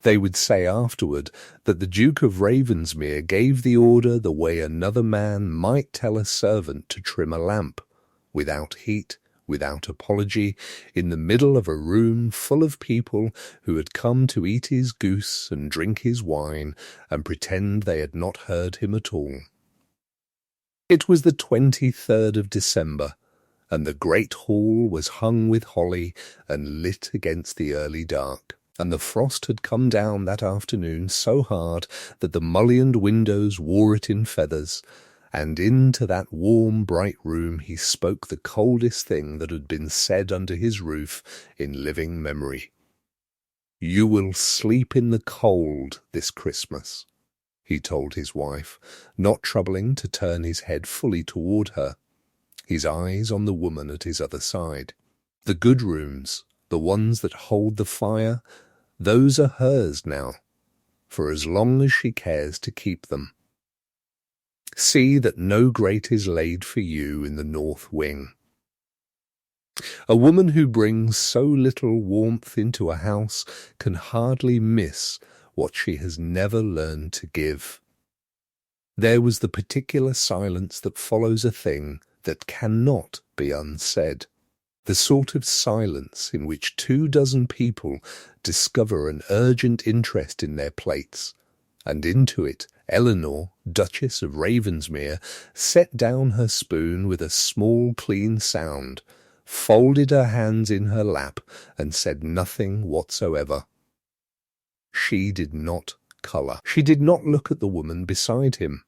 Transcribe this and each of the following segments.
They would say afterward that the Duke of Ravensmere gave the order the way another man might tell a servant to trim a lamp, without heat, without apology, in the middle of a room full of people who had come to eat his goose and drink his wine and pretend they had not heard him at all. It was the 23rd of December, and the great hall was hung with holly and lit against the early dark. And the frost had come down that afternoon so hard that the mullioned windows wore it in feathers, and into that warm, bright room he spoke the coldest thing that had been said under his roof in living memory. "You will sleep in the cold this Christmas," he told his wife, not troubling to turn his head fully toward her, his eyes on the woman at his other side. "The good rooms, the ones that hold the fire, those are hers now, for as long as she cares to keep them. See that no grate is laid for you in the north wing." A woman who brings so little warmth into a house can hardly miss what she has never learned to give. There was the particular silence that follows a thing that cannot be unsaid. The sort of silence in which 24 people discover an urgent interest in their plates, and into it Eleanor, Duchess of Ravensmere, set down her spoon with a small clean sound, folded her hands in her lap, and said nothing whatsoever. She did not colour. She did not look at the woman beside him,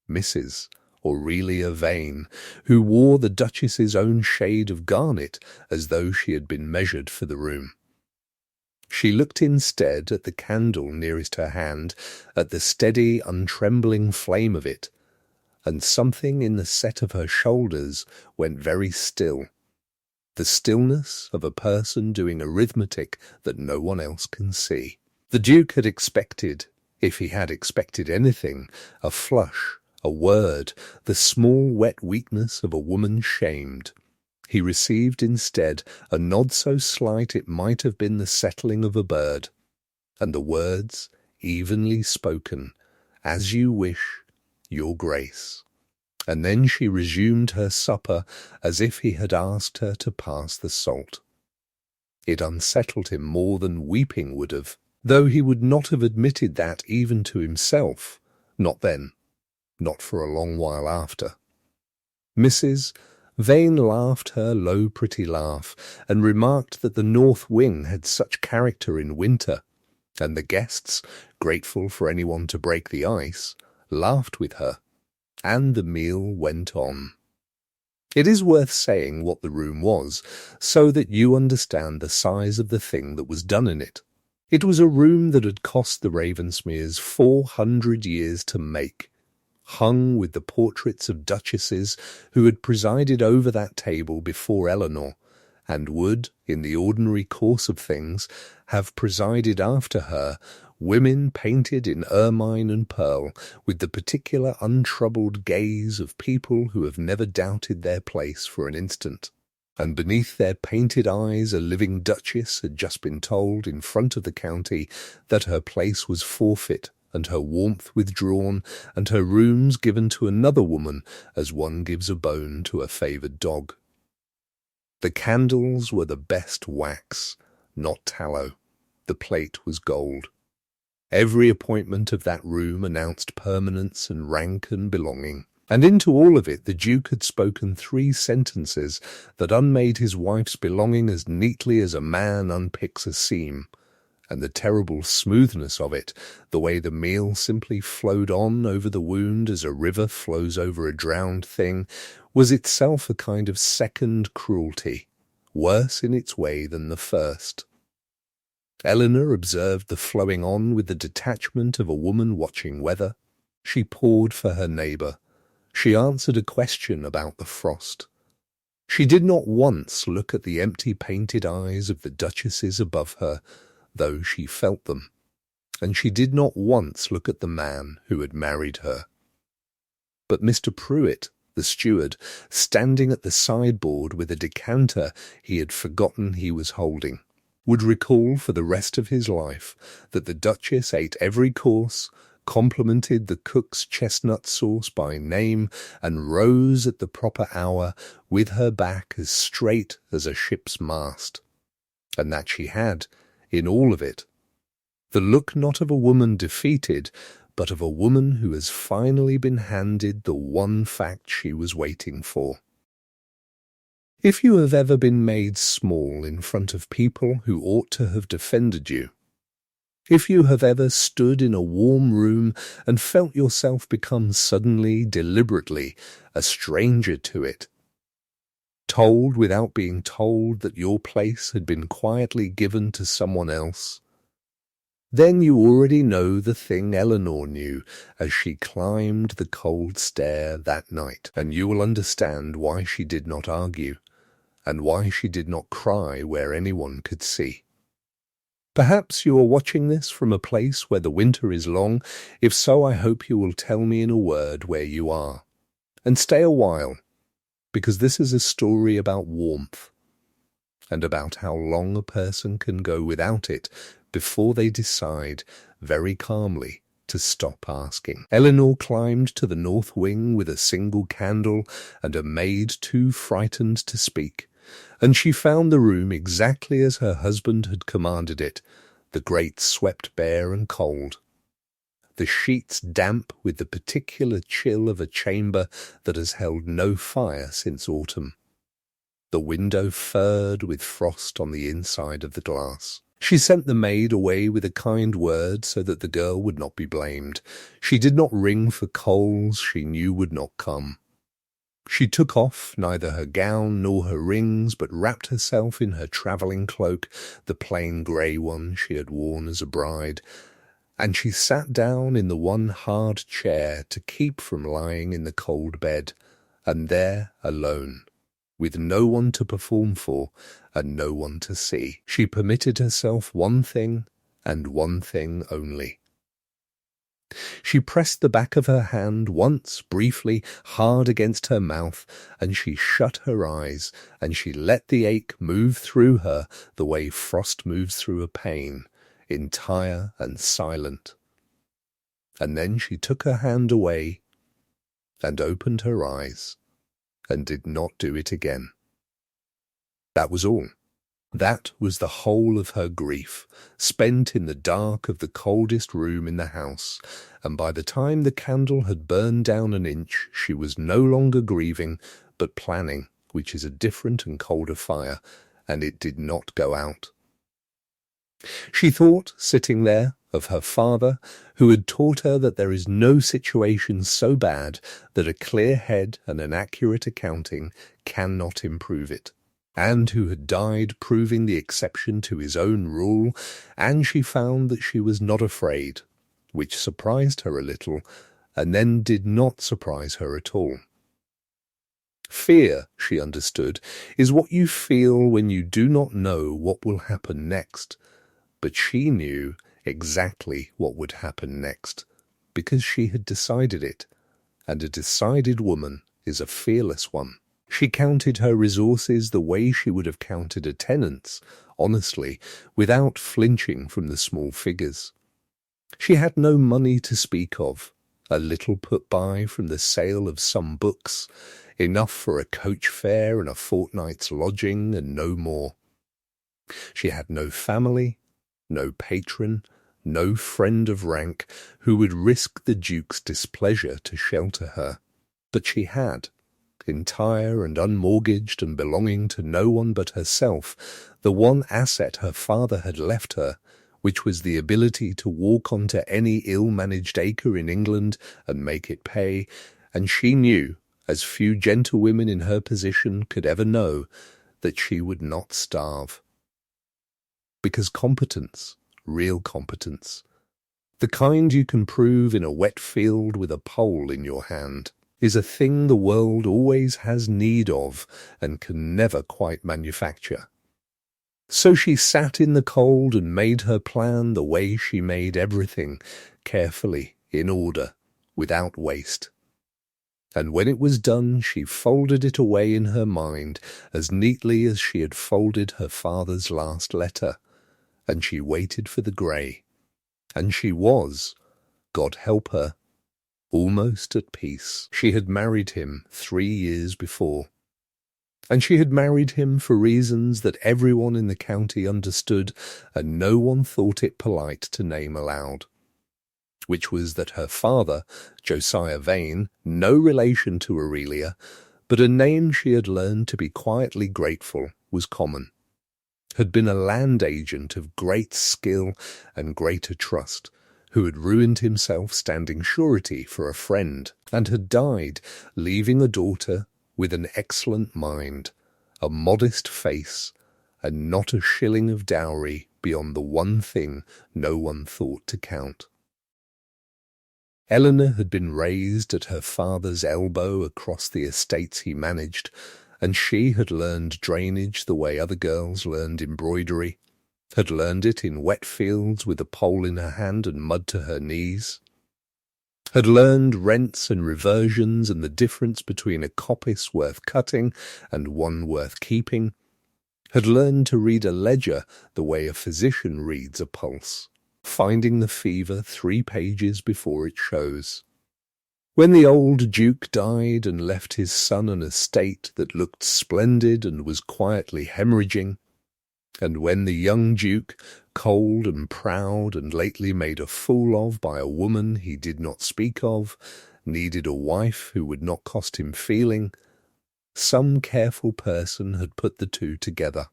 Mrs. Aurelia Vane, who wore the Duchess's own shade of garnet as though she had been measured for the room. She looked instead at the candle nearest her hand, at the steady, untrembling flame of it, and something in the set of her shoulders went very still, the stillness of a person doing arithmetic that no one else can see. The Duke had expected, if he had expected anything, a flush, a word, the small wet weakness of a woman shamed. He received instead a nod so slight it might have been the settling of a bird, and the words, evenly spoken, "As you wish, your grace." And then she resumed her supper as if he had asked her to pass the salt. It unsettled him more than weeping would have, though he would not have admitted that even to himself, not then. Not for a long while after. Mrs. Vane laughed her low pretty laugh, and remarked that the north wing had such character in winter, and the guests, grateful for anyone to break the ice, laughed with her, and the meal went on. It is worth saying what the room was, so that you understand the size of the thing that was done in it. It was a room that had cost the Ravensmeres 400 years to make, hung with the portraits of duchesses who had presided over that table before Eleanor, and would, in the ordinary course of things, have presided after her, women painted in ermine and pearl, with the particular untroubled gaze of people who have never doubted their place for an instant. And beneath their painted eyes a living duchess had just been told in front of the county that her place was forfeit, and her warmth withdrawn, and her rooms given to another woman as one gives a bone to a favoured dog. The candles were the best wax, not tallow. The plate was gold. Every appointment of that room announced permanence and rank and belonging. And into all of it the Duke had spoken 3 sentences that unmade his wife's belonging as neatly as a man unpicks a seam. And the terrible smoothness of it, the way the meal simply flowed on over the wound as a river flows over a drowned thing, was itself a kind of second cruelty, worse in its way than the first. Eleanor observed the flowing on with the detachment of a woman watching weather. She poured for her neighbour. She answered a question about the frost. She did not once look at the empty painted eyes of the duchesses above her, though she felt them, and she did not once look at the man who had married her. But Mr. Pruitt, the steward, standing at the sideboard with a decanter he had forgotten he was holding, would recall for the rest of his life that the Duchess ate every course, complimented the cook's chestnut sauce by name, and rose at the proper hour with her back as straight as a ship's mast, and that she had, in all of it, the look not of a woman defeated, but of a woman who has finally been handed the one fact she was waiting for. If you have ever been made small in front of people who ought to have defended you, if you have ever stood in a warm room and felt yourself become suddenly, deliberately, a stranger to it, told without being told that your place had been quietly given to someone else, then you already know the thing Eleanor knew as she climbed the cold stair that night, and you will understand why she did not argue, and why she did not cry where anyone could see. Perhaps you are watching this from a place where the winter is long. If so, I hope you will tell me in a word where you are. And stay a while, because this is a story about warmth, and about how long a person can go without it before they decide, very calmly, to stop asking. Eleanor climbed to the north wing with a single candle and a maid too frightened to speak, and she found the room exactly as her husband had commanded it, the grate swept bare and cold, the sheets damp with the particular chill of a chamber that has held no fire since autumn, the window furred with frost on the inside of the glass. She sent the maid away with a kind word so that the girl would not be blamed. She did not ring for coals she knew would not come. She took off neither her gown nor her rings, but wrapped herself in her travelling cloak, the plain grey one she had worn as a bride, and she sat down in the one hard chair to keep from lying in the cold bed, and there alone, with no one to perform for, and no one to see, she permitted herself one thing, and one thing only. She pressed the back of her hand once, briefly, hard against her mouth, and she shut her eyes, and she let the ache move through her the way frost moves through a pane, entire and silent. And then she took her hand away, and opened her eyes, and did not do it again. That was all. That was the whole of her grief, spent in the dark of the coldest room in the house, and by the time the candle had burned down an inch, she was no longer grieving, but planning, which is a different and colder fire, and it did not go out. She thought, sitting there, of her father, who had taught her that there is no situation so bad that a clear head and an accurate accounting cannot improve it, and who had died proving the exception to his own rule, and she found that she was not afraid, which surprised her a little, and then did not surprise her at all. Fear, she understood, is what you feel when you do not know what will happen next, but she knew exactly what would happen next, because she had decided it, and a decided woman is a fearless one. She counted her resources the way she would have counted a tenant's, honestly, without flinching from the small figures. She had no money to speak of, a little put by from the sale of some books, enough for a coach fare and a fortnight's lodging, and no more. She had no family, no patron, no friend of rank who would risk the Duke's displeasure to shelter her, but she had, entire and unmortgaged and belonging to no one but herself, the one asset her father had left her, which was the ability to walk onto any ill-managed acre in England and make it pay, and she knew, as few gentlewomen in her position could ever know, that she would not starve. Because competence, real competence, the kind you can prove in a wet field with a pole in your hand, is a thing the world always has need of and can never quite manufacture. So she sat in the cold and made her plan the way she made everything, carefully, in order, without waste. And when it was done, she folded it away in her mind as neatly as she had folded her father's last letter, and she waited for the grey, and she was, God help her, almost at peace. She had married him 3 years before, and she had married him for reasons that everyone in the county understood and no one thought it polite to name aloud, which was that her father, Josiah Vane, no relation to Aurelia, but a name she had learned to be quietly grateful, was common, had been a land agent of great skill and greater trust, who had ruined himself standing surety for a friend, and had died, leaving a daughter with an excellent mind, a modest face, and not a shilling of dowry beyond the one thing no one thought to count. Eleanor had been raised at her father's elbow across the estates he managed, and she had learned drainage the way other girls learned embroidery, had learned it in wet fields with a pole in her hand and mud to her knees, had learned rents and reversions and the difference between a coppice worth cutting and one worth keeping, had learned to read a ledger the way a physician reads a pulse, finding the fever 3 pages before it shows. When the old Duke died and left his son an estate that looked splendid and was quietly hemorrhaging, and when the young Duke, cold and proud and lately made a fool of by a woman he did not speak of, needed a wife who would not cost him feeling, some careful person had put the two together,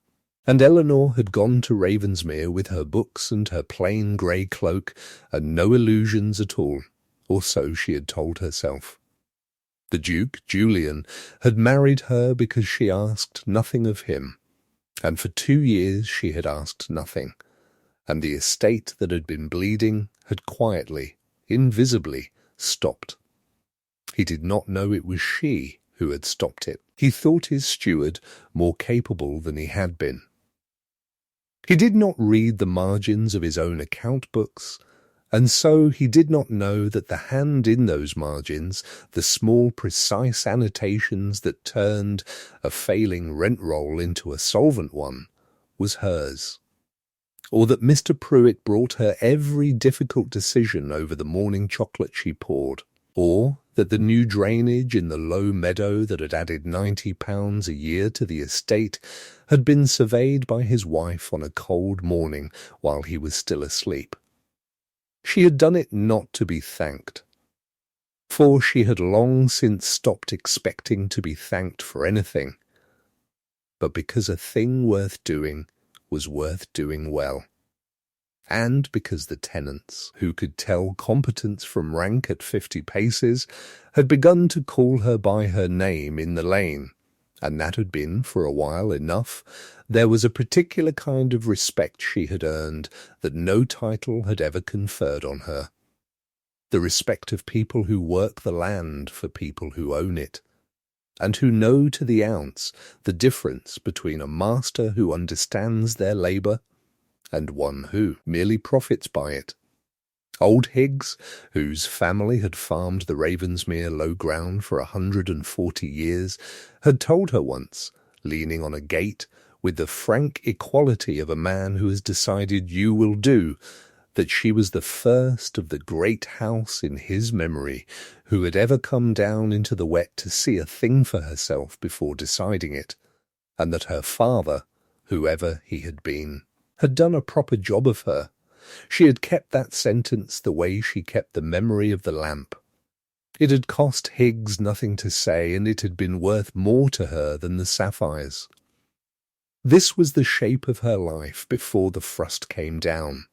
and Eleanor had gone to Ravensmere with her books and her plain grey cloak and no illusions at all, or so she had told herself. The Duke, Julian, had married her because she asked nothing of him, and for 2 years she had asked nothing, and the estate that had been bleeding had quietly, invisibly, stopped. He did not know it was she who had stopped it. He thought his steward more capable than he had been. He did not read the margins of his own account books, and so he did not know that the hand in those margins, the small precise annotations that turned a failing rent roll into a solvent one, was hers, or that Mr. Pruitt brought her every difficult decision over the morning chocolate she poured, or that the new drainage in the low meadow that had added £90 a year to the estate had been surveyed by his wife on a cold morning while he was still asleep. She had done it not to be thanked, for she had long since stopped expecting to be thanked for anything, but because a thing worth doing was worth doing well, and because the tenants, who could tell competence from rank at 50 paces, had begun to call her by her name in the lane, and that had been, for a while, enough. There was a particular kind of respect she had earned that no title had ever conferred on her. The respect of people who work the land for people who own it, and who know to the ounce the difference between a master who understands their labour and one who merely profits by it. Old Higgs, whose family had farmed the Ravensmere low ground for 140 years, had told her once, leaning on a gate, with the frank equality of a man who has decided you will do, that she was the first of the great house in his memory who had ever come down into the wet to see a thing for herself before deciding it, and that her father, whoever he had been, had done a proper job of her. She had kept that sentence the way she kept the memory of the lamp. It had cost Higgs nothing to say, and it had been worth more to her than the sapphires. This was the shape of her life before the frost came down.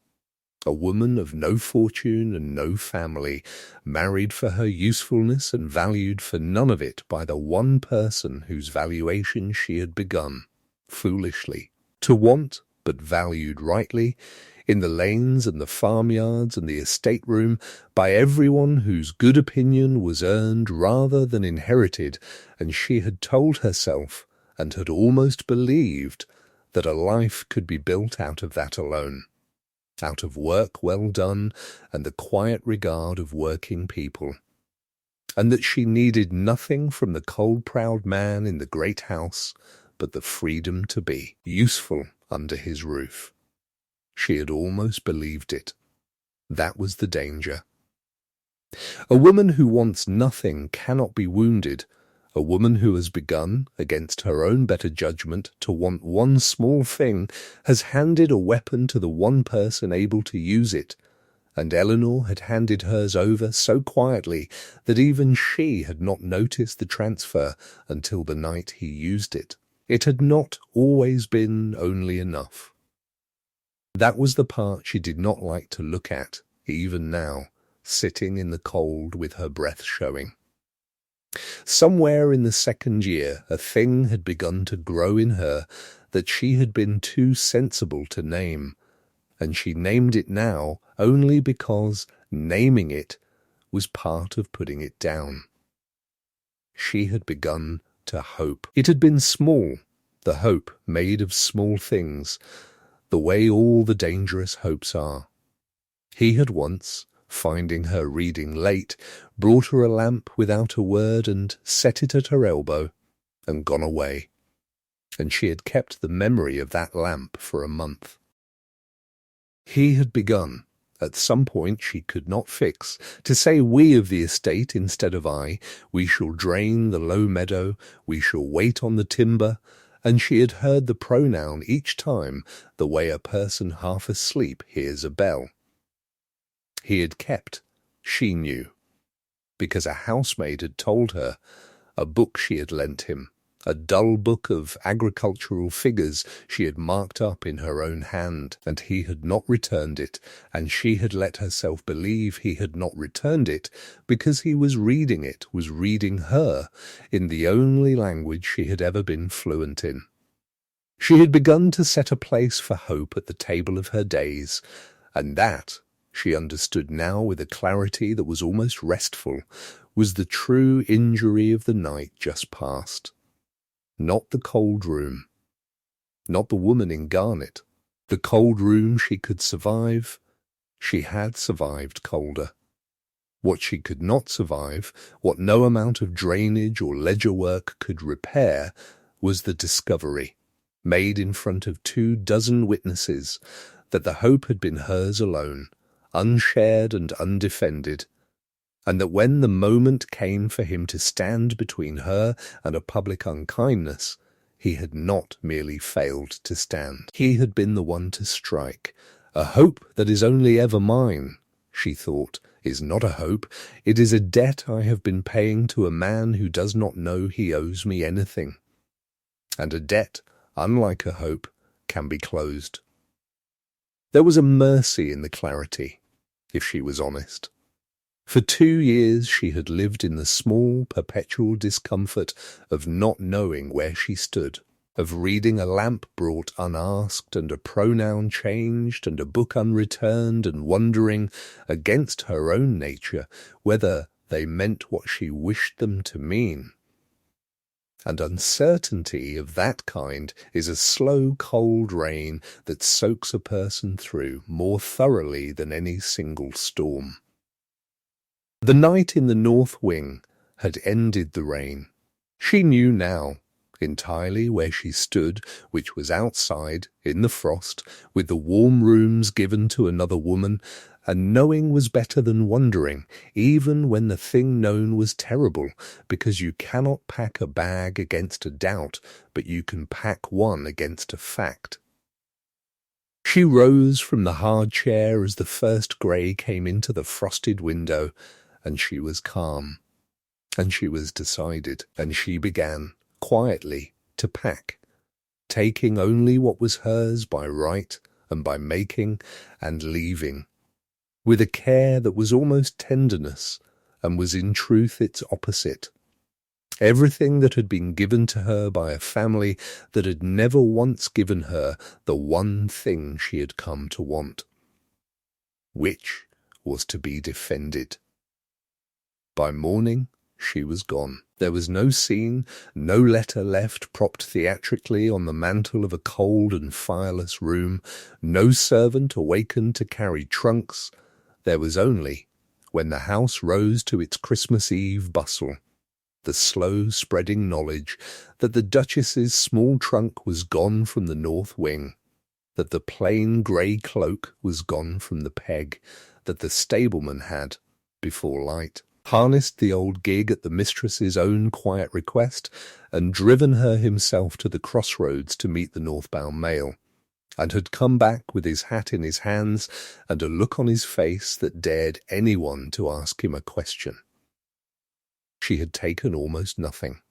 A woman of no fortune and no family, married for her usefulness and valued for none of it by the one person whose valuation she had begun, foolishly, to want, but valued rightly, in the lanes and the farmyards and the estate room, by everyone whose good opinion was earned rather than inherited, and she had told herself, and had almost believed, that a life could be built out of that alone, out of work well done and the quiet regard of working people, and that she needed nothing from the cold proud man in the great house but the freedom to be useful under his roof. She had almost believed it. That was the danger. A woman who wants nothing cannot be wounded. A woman who has begun, against her own better judgment, to want one small thing has handed a weapon to the one person able to use it, and Eleanor had handed hers over so quietly that even she had not noticed the transfer until the night he used it. It had not always been only enough. That was the part she did not like to look at, even now, sitting in the cold with her breath showing. Somewhere in the second year a thing had begun to grow in her that she had been too sensible to name, and she named it now only because naming it was part of putting it down. She had begun to hope. It had been small, the hope made of small things, the way all the dangerous hopes are. He had once, finding her reading late, brought her a lamp without a word and set it at her elbow, and gone away. And she had kept the memory of that lamp for a month. He had begun, at some point she could not fix, to say we of the estate instead of I, we shall drain the low meadow, we shall wait on the timber, and she had heard the pronoun each time the way a person half asleep hears a bell. He had kept, she knew, because a housemaid had told her, a book she had lent him, a dull book of agricultural figures she had marked up in her own hand, and he had not returned it, and she had let herself believe he had not returned it because he was reading her, in the only language she had ever been fluent in. She had begun to set a place for hope at the table of her days, and that, she understood now with a clarity that was almost restful, was the true injury of the night just past. Not the cold room, not the woman in garnet. The cold room she could survive. She had survived colder. What she could not survive, what no amount of drainage or ledger work could repair, was the discovery, made in front of 24 witnesses, that the hope had been hers alone, unshared and undefended, and that when the moment came for him to stand between her and a public unkindness, he had not merely failed to stand. He had been the one to strike. A hope that is only ever mine, she thought, is not a hope. It is a debt I have been paying to a man who does not know he owes me anything. And a debt, unlike a hope, can be closed. There was a mercy in the clarity, if she was honest. For 2 years she had lived in the small, perpetual discomfort of not knowing where she stood, of reading a lamp brought unasked and a pronoun changed and a book unreturned, and wondering, against her own nature, whether they meant what she wished them to mean. And uncertainty of that kind is a slow, cold rain that soaks a person through more thoroughly than any single storm. The night in the north wing had ended the rain. She knew now, entirely where she stood, which was outside, in the frost, with the warm rooms given to another woman, and knowing was better than wondering, even when the thing known was terrible, because you cannot pack a bag against a doubt, but you can pack one against a fact. She rose from the hard chair as the first grey came into the frosted window, and she was calm, and she was decided, and she began, quietly, to pack, taking only what was hers by right and by making, and leaving, with a care that was almost tenderness, and was in truth its opposite. Everything that had been given to her by a family that had never once given her the one thing she had come to want, which was to be defended. By morning, she was gone. There was no scene, no letter left propped theatrically on the mantel of a cold and fireless room, no servant awakened to carry trunks. There was only, when the house rose to its Christmas Eve bustle, the slow-spreading knowledge that the Duchess's small trunk was gone from the north wing, that the plain grey cloak was gone from the peg that the stableman had before light, harnessed the old gig at the mistress's own quiet request, and driven her himself to the crossroads to meet the northbound mail, and had come back with his hat in his hands and a look on his face that dared anyone to ask him a question. She had taken almost nothing.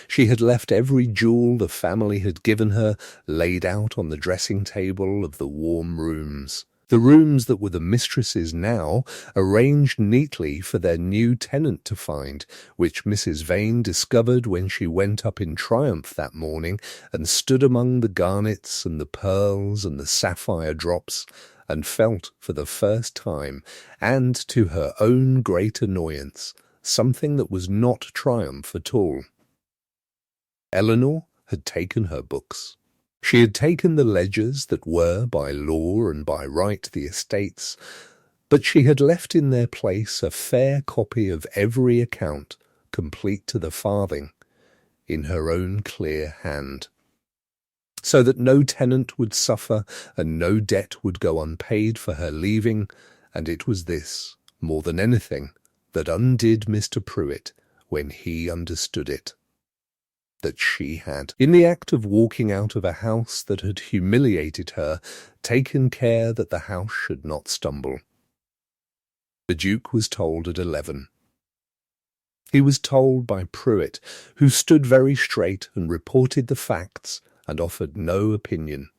She had left every jewel the family had given her laid out on the dressing table of the warm rooms. The rooms that were the mistress's now, arranged neatly for their new tenant to find, which Mrs. Vane discovered when she went up in triumph that morning and stood among the garnets and the pearls and the sapphire drops, and felt for the first time, and to her own great annoyance, something that was not triumph at all. Eleanor had taken her books. She had taken the ledgers that were by law and by right the estate's, but she had left in their place a fair copy of every account, complete to the farthing, in her own clear hand, so that no tenant would suffer and no debt would go unpaid for her leaving, and it was this, more than anything, that undid Mr. Pruitt when he understood it. That she had, in the act of walking out of a house that had humiliated her, taken care that the house should not stumble. The Duke was told at 11. He was told by Pruitt, who stood very straight and reported the facts and offered no opinion,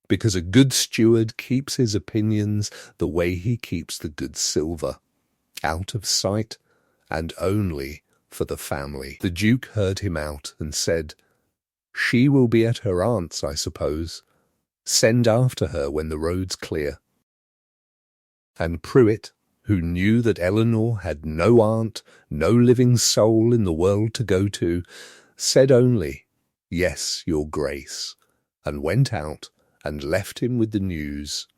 because a good steward keeps his opinions the way he keeps the good silver, out of sight and only for the family. The Duke heard him out and said, "She will be at her aunt's, I suppose. Send after her when the road's clear." And Pruitt, who knew that Eleanor had no aunt, no living soul in the world to go to, said only, "Yes, your Grace," and went out and left him with the news.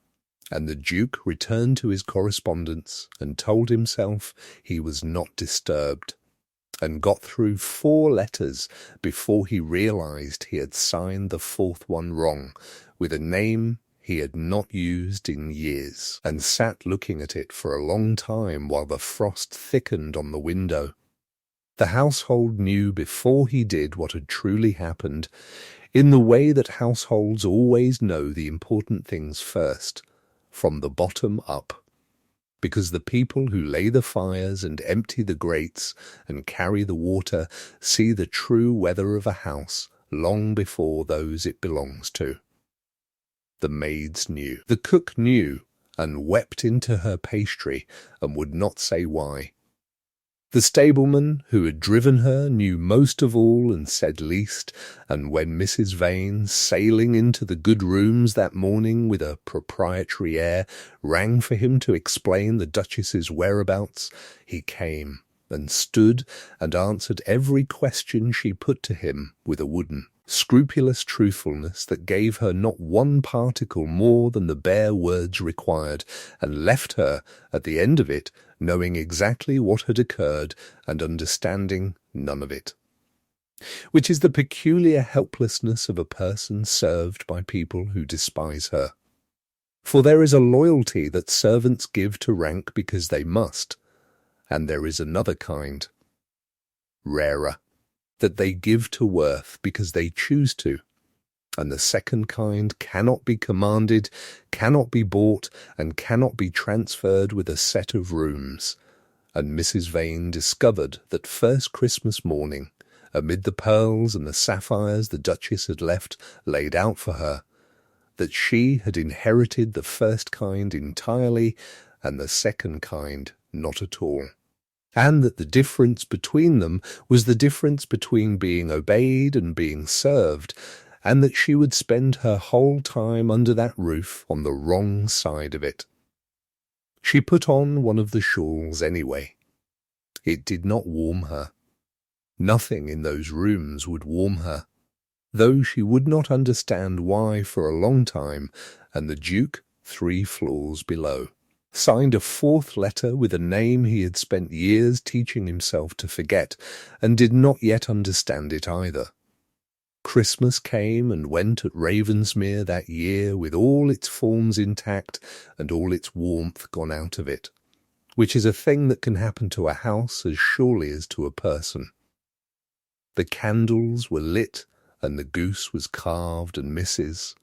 And the Duke returned to his correspondence and told himself he was not disturbed, and got through 4 letters before he realized he had signed the 4th one wrong, with a name he had not used in years, and sat looking at it for a long time while the frost thickened on the window. The household knew before he did what had truly happened, in the way that households always know the important things first, from the bottom up, because the people who lay the fires and empty the grates and carry the water see the true weather of a house long before those it belongs to. The maids knew. The cook knew, and wept into her pastry, and would not say why. The stableman who had driven her knew most of all and said least, and when Mrs. Vane, sailing into the good rooms that morning with a proprietary air, rang for him to explain the Duchess's whereabouts, he came, and stood and answered every question she put to him with a wooden, scrupulous truthfulness that gave her not one particle more than the bare words required, and left her, at the end of it, knowing exactly what had occurred and understanding none of it. Which is the peculiar helplessness of a person served by people who despise her. For there is a loyalty that servants give to rank because they must, and there is another kind, rarer, that they give to worth because they choose to, and the second kind cannot be commanded, cannot be bought, and cannot be transferred with a set of rooms. And Mrs. Vane discovered that first Christmas morning, amid the pearls and the sapphires the Duchess had left laid out for her, that she had inherited the first kind entirely and the second kind not at all, and that the difference between them was the difference between being obeyed and being served, and that she would spend her whole time under that roof on the wrong side of it. She put on one of the shawls anyway. It did not warm her. Nothing in those rooms would warm her, though she would not understand why for a long time, and the Duke, 3 floors below, signed a 4th letter with a name he had spent years teaching himself to forget, and did not yet understand it either. Christmas came and went at Ravensmere that year with all its forms intact and all its warmth gone out of it, which is a thing that can happen to a house as surely as to a person. The candles were lit and the goose was carved and Mrs.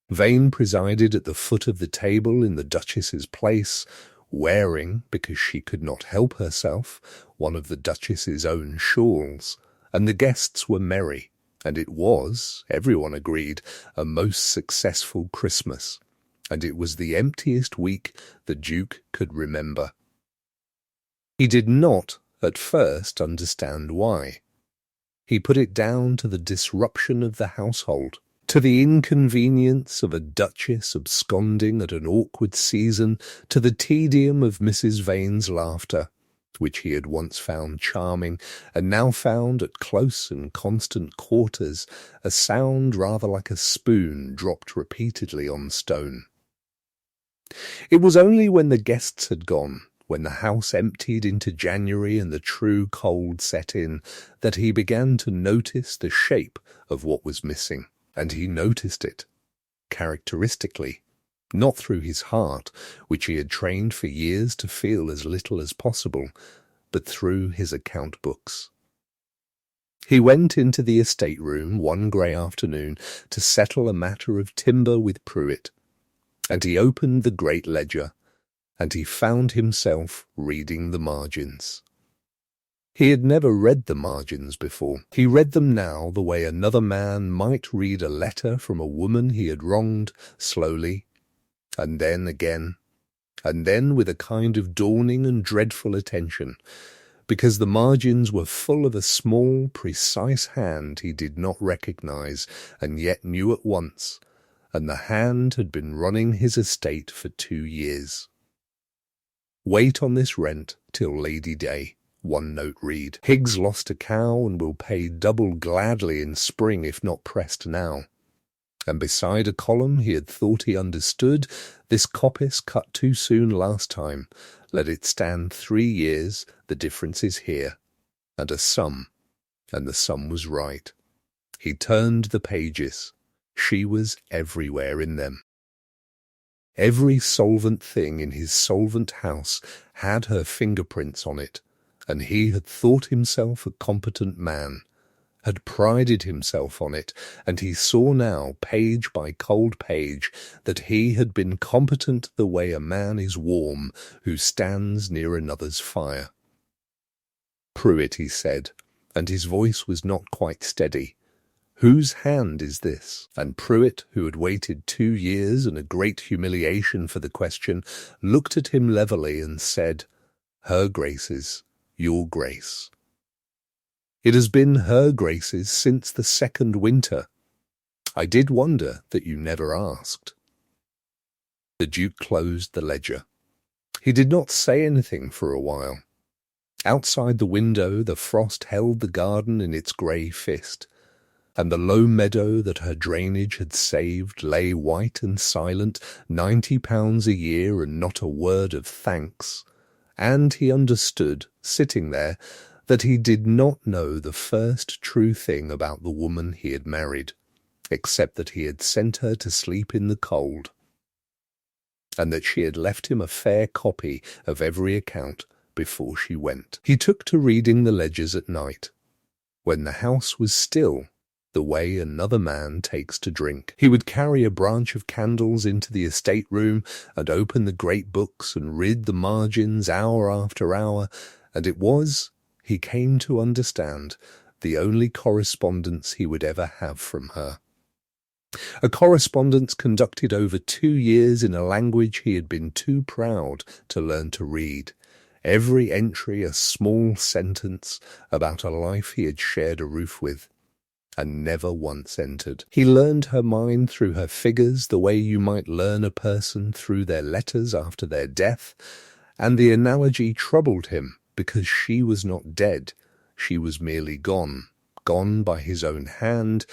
Vane presided at the foot of the table in the Duchess's place, wearing, because she could not help herself, one of the Duchess's own shawls, and the guests were merry, and it was, everyone agreed, a most successful Christmas, and it was the emptiest week the Duke could remember. He did not, at first, understand why. He put it down to the disruption of the household, to the inconvenience of a duchess absconding at an awkward season, to the tedium of Mrs. Vane's laughter, which he had once found charming, and now found at close and constant quarters a sound rather like a spoon dropped repeatedly on stone. It was only when the guests had gone, when the house emptied into January and the true cold set in, that he began to notice the shape of what was missing. And he noticed it, characteristically, not through his heart, which he had trained for years to feel as little as possible, but through his account books. He went into the estate room one grey afternoon to settle a matter of timber with Pruitt, and he opened the great ledger, and he found himself reading the margins. He had never read the margins before. He read them now the way another man might read a letter from a woman he had wronged, slowly, and then again, and then with a kind of dawning and dreadful attention, because the margins were full of a small, precise hand he did not recognize, and yet knew at once, and the hand had been running his estate for 2 years. Wait on this rent till Lady Day. One note read, Higgs lost a cow and will pay double gladly in spring if not pressed now. And beside a column he had thought he understood, this coppice cut too soon last time, let it stand 3 years, the difference is here, and a sum, and the sum was right. He turned the pages. She was everywhere in them. Every solvent thing in his solvent house had her fingerprints on it, and he had thought himself a competent man, had prided himself on it, and he saw now, page by cold page, that he had been competent the way a man is warm who stands near another's fire. Pruitt, he said, and his voice was not quite steady. Whose hand is this? And Pruitt, who had waited 2 years and a great humiliation for the question, looked at him levelly and said, Her Grace's. Your Grace. It has been Her Grace's since the 2nd winter. I did wonder that you never asked. The Duke closed the ledger. He did not say anything for a while. Outside the window the frost held the garden in its grey fist, and the low meadow that her drainage had saved lay white and silent, £90 a year and not a word of thanks. And he understood, sitting there, that he did not know the first true thing about the woman he had married, except that he had sent her to sleep in the cold, and that she had left him a fair copy of every account before she went. He took to reading the ledgers at night, when the house was still, the way another man takes to drink. He would carry a branch of candles into the estate room and open the great books and read the margins hour after hour, and it was, he came to understand, the only correspondence he would ever have from her. A correspondence conducted over 2 years in a language he had been too proud to learn to read, every entry a small sentence about a life he had shared a roof with, and never once entered. He learned her mind through her figures the way you might learn a person through their letters after their death, and the analogy troubled him because she was not dead, she was merely gone by his own hand,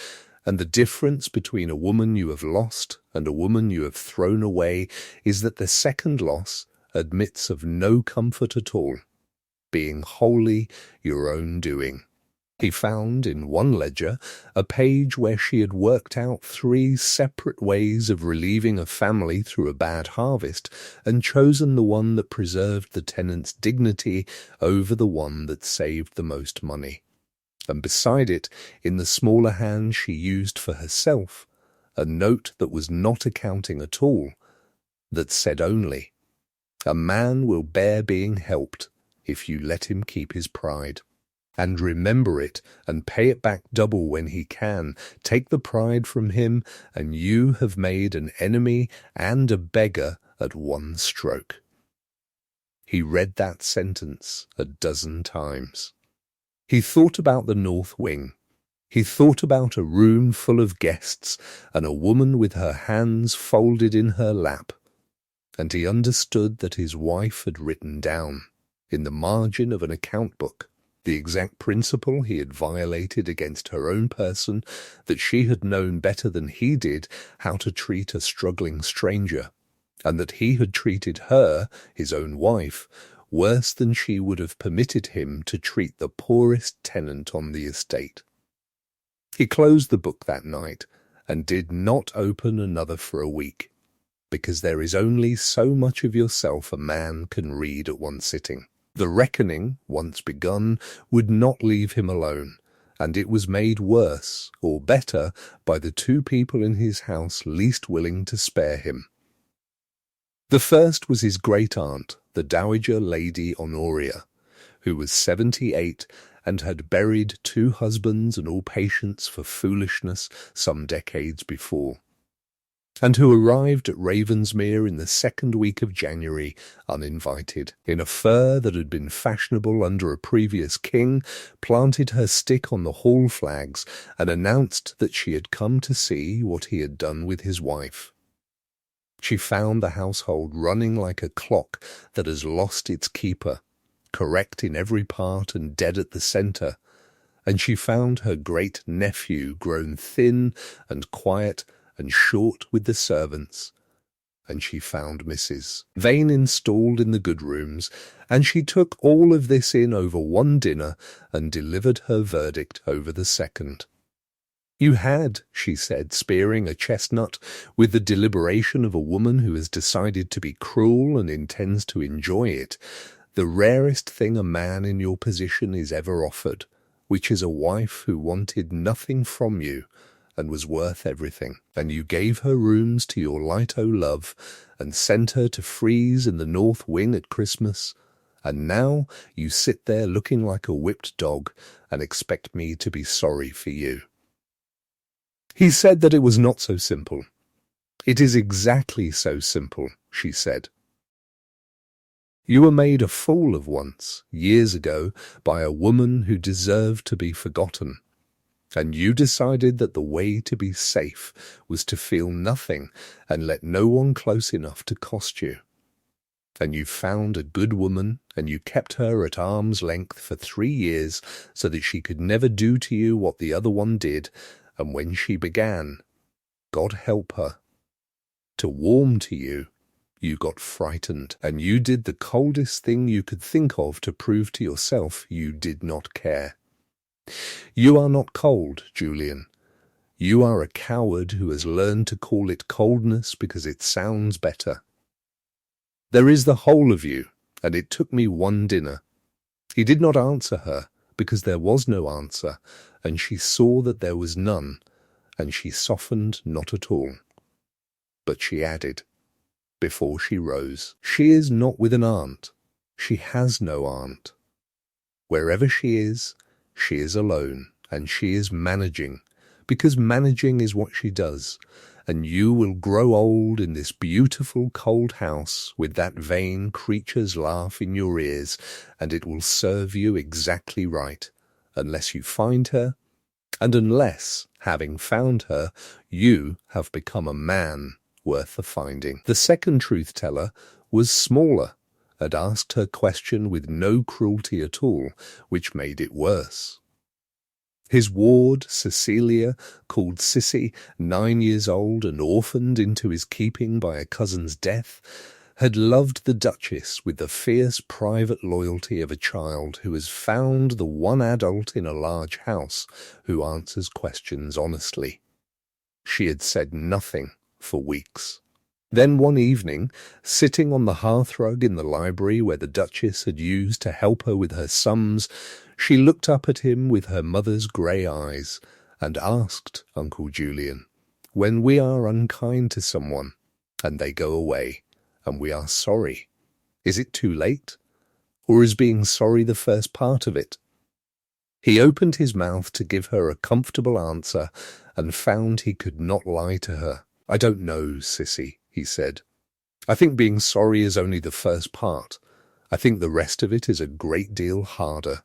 and the difference between a woman you have lost and a woman you have thrown away is that the second loss admits of no comfort at all, being wholly your own doing. He found in one ledger a page where she had worked out 3 separate ways of relieving a family through a bad harvest and chosen the one that preserved the tenant's dignity over the one that saved the most money. And beside it, in the smaller hand she used for herself, a note that was not accounting at all, that said only, "A man will bear being helped if you let him keep his pride. And remember it, and pay it back double when he can. Take the pride from him, and you have made an enemy and a beggar at one stroke." He read that sentence 12 times. He thought about the north wing. He thought about a room full of guests and a woman with her hands folded in her lap. And he understood that his wife had written down, in the margin of an account book, the exact principle he had violated against her own person, that she had known better than he did how to treat a struggling stranger, and that he had treated her, his own wife, worse than she would have permitted him to treat the poorest tenant on the estate. He closed the book that night and did not open another for a week, because there is only so much of yourself a man can read at one sitting. The reckoning, once begun, would not leave him alone, and it was made worse, or better, by the 2 people in his house least willing to spare him. The first was his great-aunt, the Dowager Lady Honoria, who was 78 and had buried 2 husbands and all patients for foolishness some decades before, and who arrived at Ravensmere in the 2nd week of January uninvited, in a fur that had been fashionable under a previous king, planted her stick on the hall flags, and announced that she had come to see what he had done with his wife. She found the household running like a clock that has lost its keeper, correct in every part and dead at the centre, and she found her great-nephew grown thin and quiet and short with the servants, and she found Mrs. Vane installed in the good rooms, and she took all of this in over one dinner and delivered her verdict over the second. "You had," she said, spearing a chestnut with the deliberation of a woman who has decided to be cruel and intends to enjoy it, "the rarest thing a man in your position is ever offered, which is a wife who wanted nothing from you and was worth everything. And you gave her rooms to your light-o'-love and sent her to freeze in the north wing at Christmas, and now you sit there looking like a whipped dog and expect me to be sorry for you." He said that it was not so simple. "It is exactly so simple," she said. "You were made a fool of once, years ago, by a woman who deserved to be forgotten. And you decided that the way to be safe was to feel nothing and let no one close enough to cost you. And you found a good woman, and you kept her at arm's length for 3 years so that she could never do to you what the other one did, and when she began, God help her, to warm to you, you got frightened, and you did the coldest thing you could think of to prove to yourself you did not care. You are not cold, Julian. You are a coward who has learned to call it coldness because it sounds better. There is the whole of you, and it took me one dinner." He did not answer her, because there was no answer, and she saw that there was none, and she softened not at all. But she added, before she rose, "She is not with an aunt. She has no aunt. Wherever she is alone, and she is managing, because managing is what she does, and you will grow old in this beautiful cold house with that vain creature's laugh in your ears, and it will serve you exactly right, unless you find her, and unless, having found her, you have become a man worth the finding." The second truth-teller was smaller, and asked her question with no cruelty at all, which made it worse. His ward, Cecilia, called Sissy, 9 years old and orphaned into his keeping by a cousin's death, had loved the Duchess with the fierce private loyalty of a child who has found the one adult in a large house who answers questions honestly. She had said nothing for weeks. Then one evening, sitting on the hearthrug in the library where the Duchess had used to help her with her sums, she looked up at him with her mother's grey eyes and asked Uncle Julian, "When we are unkind to someone, and they go away, and we are sorry, is it too late? Or is being sorry the first part of it?" He opened his mouth to give her a comfortable answer and found he could not lie to her. "I don't know, Sissy," he said. "I think being sorry is only the first part. I think the rest of it is a great deal harder."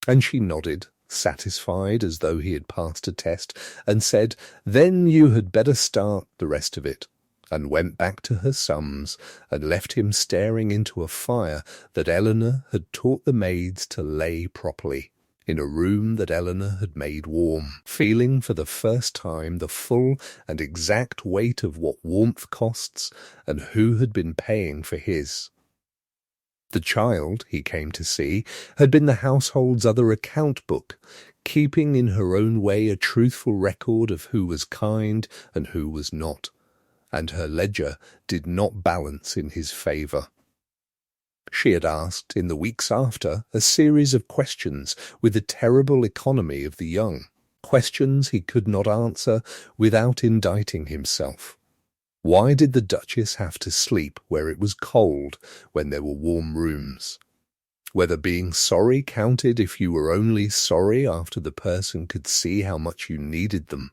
And she nodded, satisfied as though he had passed a test, and said, "Then you had better start the rest of it," and went back to her sums and left him staring into a fire that Eleanor had taught the maids to lay properly, in a room that Eleanor had made warm, feeling for the first time the full and exact weight of what warmth costs and who had been paying for his. The child, he came to see, had been the household's other account book, keeping in her own way a truthful record of who was kind and who was not, and her ledger did not balance in his favour. She had asked, in the weeks after, a series of questions with the terrible economy of the young, questions he could not answer without indicting himself. Why did the Duchess have to sleep where it was cold when there were warm rooms? Whether being sorry counted if you were only sorry after the person could see how much you needed them.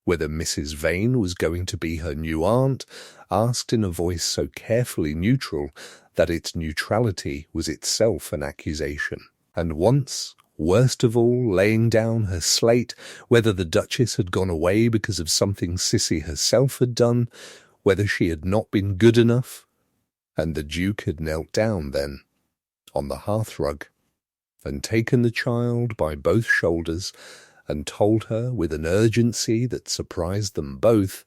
Whether Mrs. Vane was going to be her new aunt, asked in a voice so carefully neutral that its neutrality was itself an accusation. And once, worst of all, laying down her slate, whether the Duchess had gone away because of something Sissy herself had done, whether she had not been good enough, and the Duke had knelt down then, on the hearthrug, and taken the child by both shoulders, and told her with an urgency that surprised them both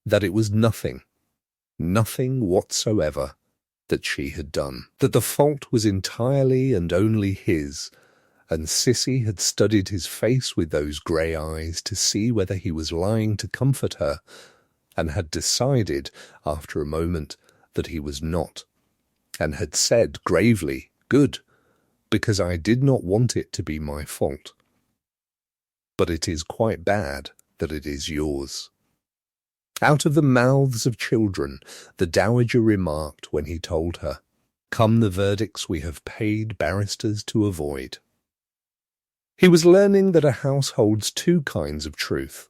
that it was nothing whatsoever that she had done, that the fault was entirely and only his, and Sissy had studied his face with those grey eyes to see whether he was lying to comfort her, and had decided, after a moment, that he was not, and had said gravely, "Good, because I did not want it to be my fault. But it is quite bad that it is yours." Out of the mouths of children, the Dowager remarked when he told her, "Come the verdicts we have paid barristers to avoid." He was learning that a house holds two kinds of truth,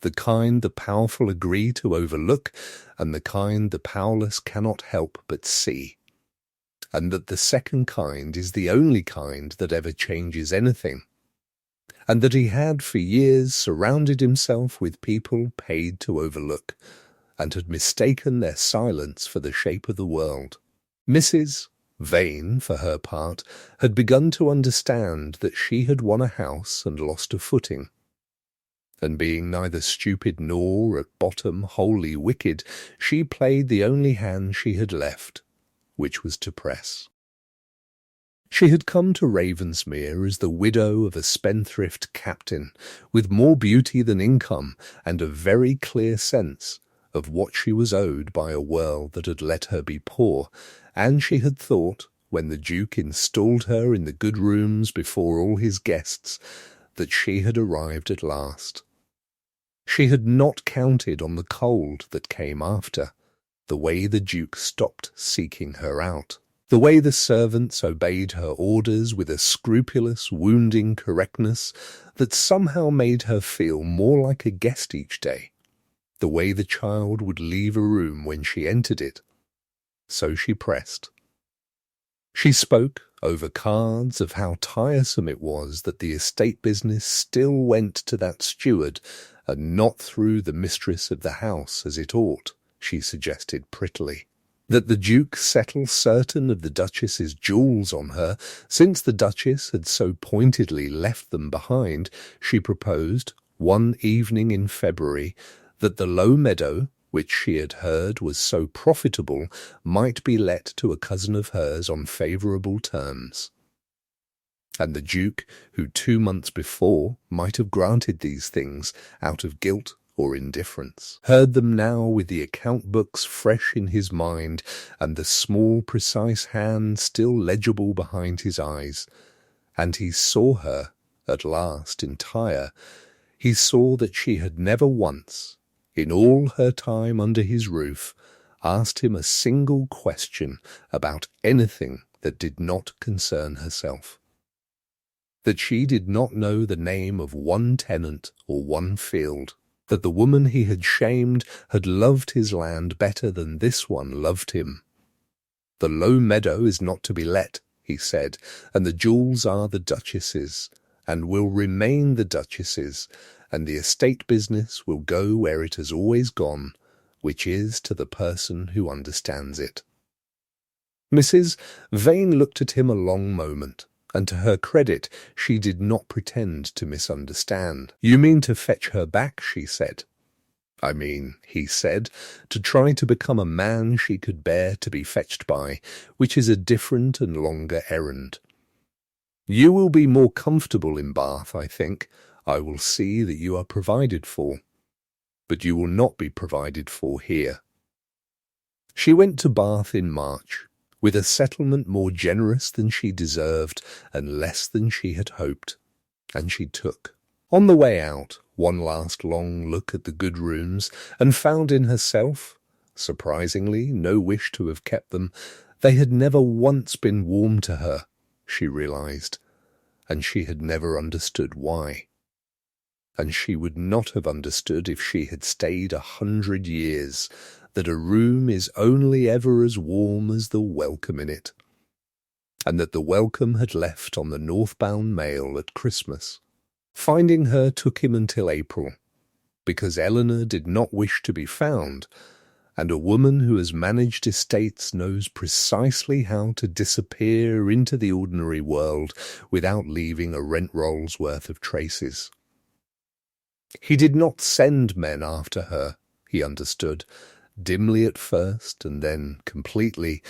the kind the powerful agree to overlook, and the kind the powerless cannot help but see, and that the second kind is the only kind that ever changes anything, and that he had for years surrounded himself with people paid to overlook, and had mistaken their silence for the shape of the world. Mrs. Vane, for her part, had begun to understand that she had won a house and lost a footing, and being neither stupid nor, at bottom, wholly wicked, she played the only hand she had left, which was to press. She had come to Ravensmere as the widow of a spendthrift captain, with more beauty than income, and a very clear sense of what she was owed by a world that had let her be poor, and she had thought, when the Duke installed her in the good rooms before all his guests, that she had arrived at last. She had not counted on the cold that came after, the way the Duke stopped seeking her out, the way the servants obeyed her orders with a scrupulous, wounding correctness that somehow made her feel more like a guest each day, the way the child would leave a room when she entered it. So she pressed. She spoke, over cards, of how tiresome it was that the estate business still went to that steward and not through the mistress of the house as it ought, she suggested prettily. That the Duke settle certain of the Duchess's jewels on her, since the Duchess had so pointedly left them behind, she proposed, one evening in February, that the low meadow, which she had heard was so profitable, might be let to a cousin of hers on favourable terms. And the Duke, who 2 months before might have granted these things out of guilt or indifference, heard them now with the account books fresh in his mind and the small precise hand still legible behind his eyes, and he saw her at last entire. He saw that she had never once, in all her time under his roof, asked him a single question about anything that did not concern herself. That she did not know the name of one tenant or one field, that the woman he had shamed had loved his land better than this one loved him. The low meadow is not to be let, he said, and the jewels are the duchess's, and will remain the duchess's, and the estate business will go where it has always gone, which is to the person who understands it. Mrs. Vane looked at him a long moment, and to her credit she did not pretend to misunderstand. "You mean to fetch her back," she said. "I mean," he said, "to try to become a man she could bear to be fetched by, which is a different and longer errand. You will be more comfortable in Bath, I think. I will see that you are provided for. But you will not be provided for here." She went to Bath in March, with a settlement more generous than she deserved and less than she had hoped, and she took. On the way out, one last long look at the good rooms, and found in herself, surprisingly, no wish to have kept them. They had never once been warm to her, she realized, and she had never understood why. And she would not have understood if she had stayed 100 years, that a room is only ever as warm as the welcome in it, and that the welcome had left on the northbound mail at Christmas. Finding her took him until April, because Eleanor did not wish to be found, and a woman who has managed estates knows precisely how to disappear into the ordinary world without leaving a rent roll's worth of traces. He did not send men after her, he understood, dimly at first and then completely,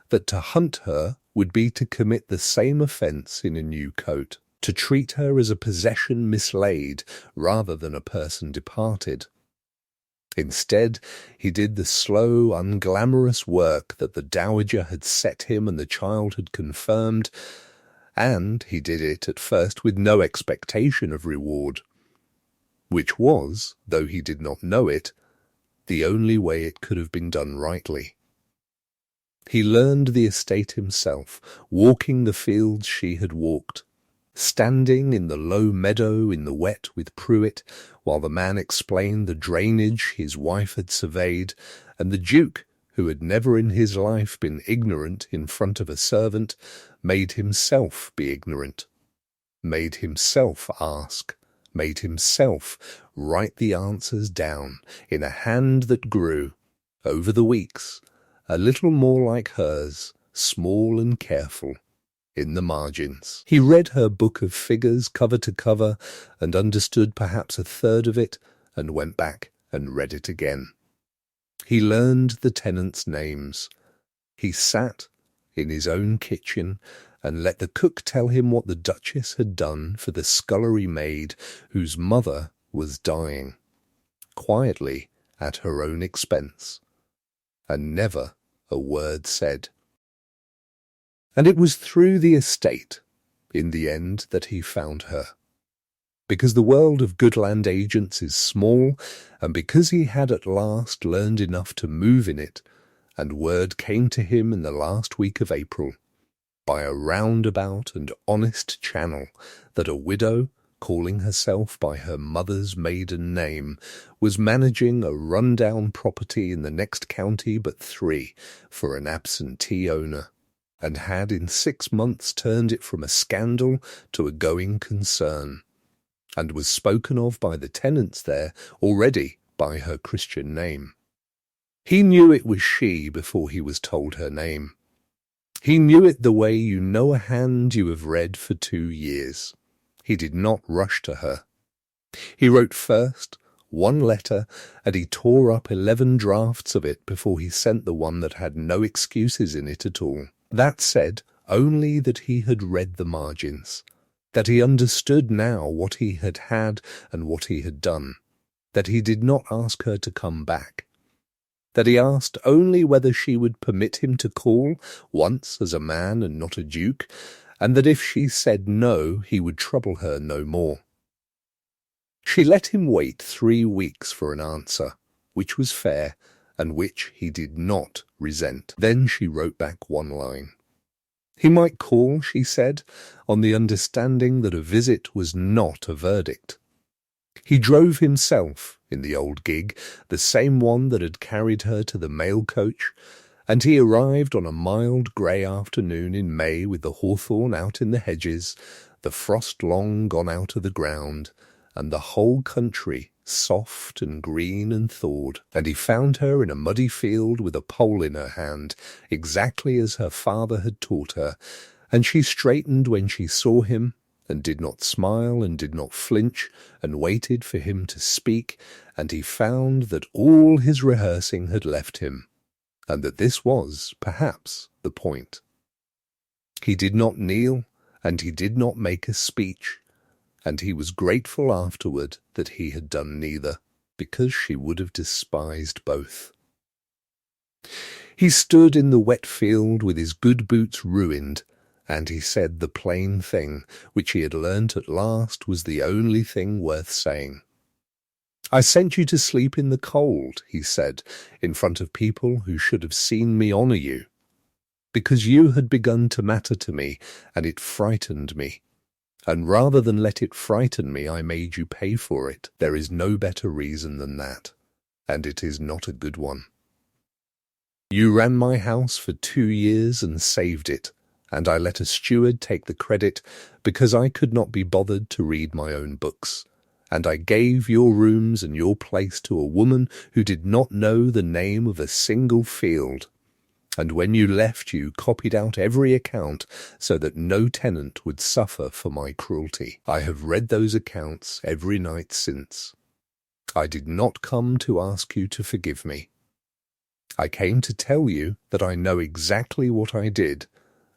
that to hunt her would be to commit the same offence in a new coat, to treat her as a possession mislaid rather than a person departed. Instead, he did the slow, unglamorous work that the dowager had set him and the child had confirmed, and he did it at first with no expectation of reward, which was, though he did not know it, the only way it could have been done rightly. He learned the estate himself, walking the fields she had walked, standing in the low meadow in the wet with Pruitt, while the man explained the drainage his wife had surveyed, and the Duke, who had never in his life been ignorant in front of a servant, made himself be ignorant, made himself ask, made himself write the answers down in a hand that grew, over the weeks, a little more like hers, small and careful, in the margins. He read her book of figures cover to cover and understood perhaps a third of it and went back and read it again. He learned the tenants' names. He sat in his own kitchen and let the cook tell him what the Duchess had done for the scullery maid whose mother was dying, quietly at her own expense, and never a word said. And it was through the estate, in the end, that he found her, because the world of Goodland agents is small, and because he had at last learned enough to move in it, and word came to him in the last week of April, by a roundabout and honest channel, that a widow, calling herself by her mother's maiden name, was managing a run-down property in the next county but 3 for an absentee owner, and had in 6 months turned it from a scandal to a going concern, and was spoken of by the tenants there already by her Christian name. He knew it was she before he was told her name. He knew it the way you know a hand you have read for 2 years. He did not rush to her. He wrote first one letter, and he tore up 11 drafts of it before he sent the one that had no excuses in it at all. That said only that he had read the margins, that he understood now what he had had and what he had done, that he did not ask her to come back, that he asked only whether she would permit him to call once as a man and not a duke, and that if she said no, he would trouble her no more. She let him wait 3 weeks for an answer, which was fair, and which he did not resent. Then she wrote back one line. He might call, she said, on the understanding that a visit was not a verdict. He drove himself in the old gig, the same one that had carried her to the mail coach, and he arrived on a mild grey afternoon in May with the hawthorn out in the hedges, the frost long gone out of the ground, and the whole country soft and green and thawed, and he found her in a muddy field with a pole in her hand, exactly as her father had taught her, and she straightened when she saw him, and did not smile and did not flinch, and waited for him to speak, and he found that all his rehearsing had left him, and that this was, perhaps, the point. He did not kneel, and he did not make a speech, and he was grateful afterward that he had done neither, because she would have despised both. He stood in the wet field with his good boots ruined, and he said the plain thing, which he had learnt at last was the only thing worth saying. "I sent you to sleep in the cold," he said, in front of people who should have seen me honour you, "because you had begun to matter to me, and it frightened me. And rather than let it frighten me, I made you pay for it. There is no better reason than that, and it is not a good one. You ran my house for 2 years and saved it, and I let a steward take the credit because I could not be bothered to read my own books, and I gave your rooms and your place to a woman who did not know the name of a single field. And when you left, you copied out every account so that no tenant would suffer for my cruelty. I have read those accounts every night since. I did not come to ask you to forgive me. I came to tell you that I know exactly what I did,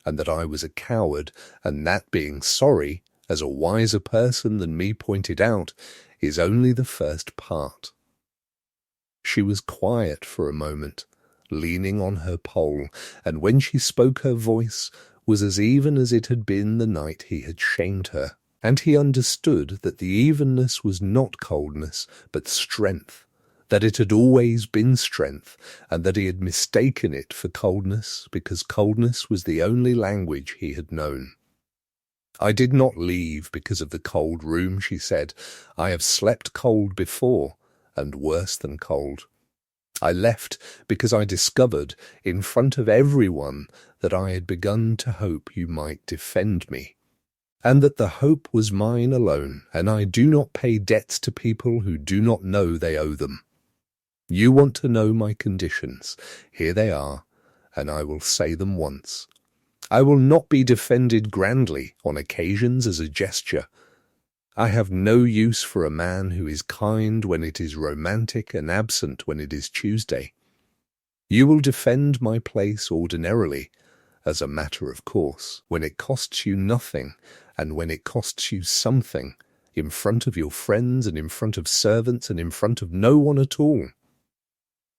and that I was a coward, and that being sorry, as a wiser person than me pointed out, is only the first part." She was quiet for a moment, leaning on her pole, and when she spoke her voice was as even as it had been the night he had shamed her, and he understood that the evenness was not coldness, but strength, that it had always been strength, and that he had mistaken it for coldness, because coldness was the only language he had known. "I did not leave because of the cold room," she said. "I have slept cold before, and worse than cold. I left because I discovered, in front of everyone, that I had begun to hope you might defend me, and that the hope was mine alone, and I do not pay debts to people who do not know they owe them. You want to know my conditions. Here they are, and I will say them once. I will not be defended grandly on occasions as a gesture. I have no use for a man who is kind when it is romantic and absent when it is Tuesday. You will defend my place ordinarily, as a matter of course, when it costs you nothing, and when it costs you something, in front of your friends and in front of servants and in front of no one at all.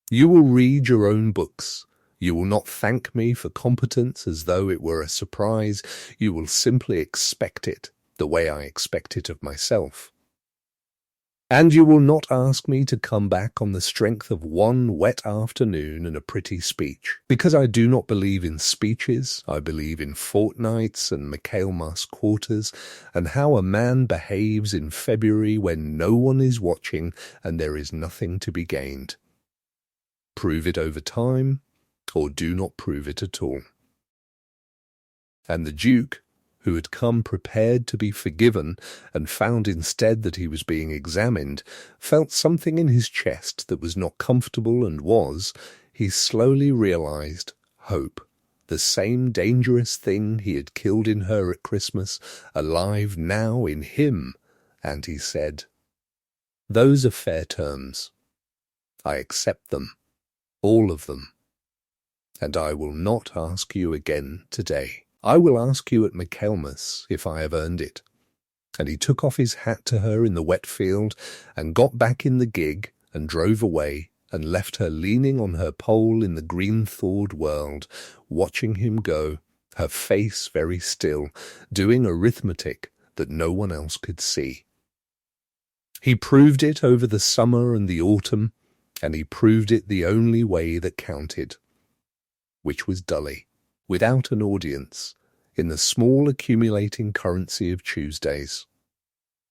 You will read your own books. You will not thank me for competence as though it were a surprise. You will simply expect it, the way I expect it of myself. And you will not ask me to come back on the strength of one wet afternoon and a pretty speech, because I do not believe in speeches. I believe in fortnights and Michaelmas quarters, and how a man behaves in February when no one is watching and there is nothing to be gained. Prove it over time, or do not prove it at all." And the Duke, who had come prepared to be forgiven and found instead that he was being examined, felt something in his chest that was not comfortable and was, he slowly realized, hope, the same dangerous thing he had killed in her at Christmas, alive now in him, and he said, Those are fair terms. I accept them, all of them. And I will not ask you again today. I will ask you at Michaelmas if I have earned it. And he took off his hat to her in the wet field and got back in the gig and drove away and left her leaning on her pole in the green-thawed world, watching him go, her face very still, doing arithmetic that no one else could see. He proved it over the summer and the autumn, and he proved it the only way that counted, which was dully, without an audience, in the small accumulating currency of Tuesdays.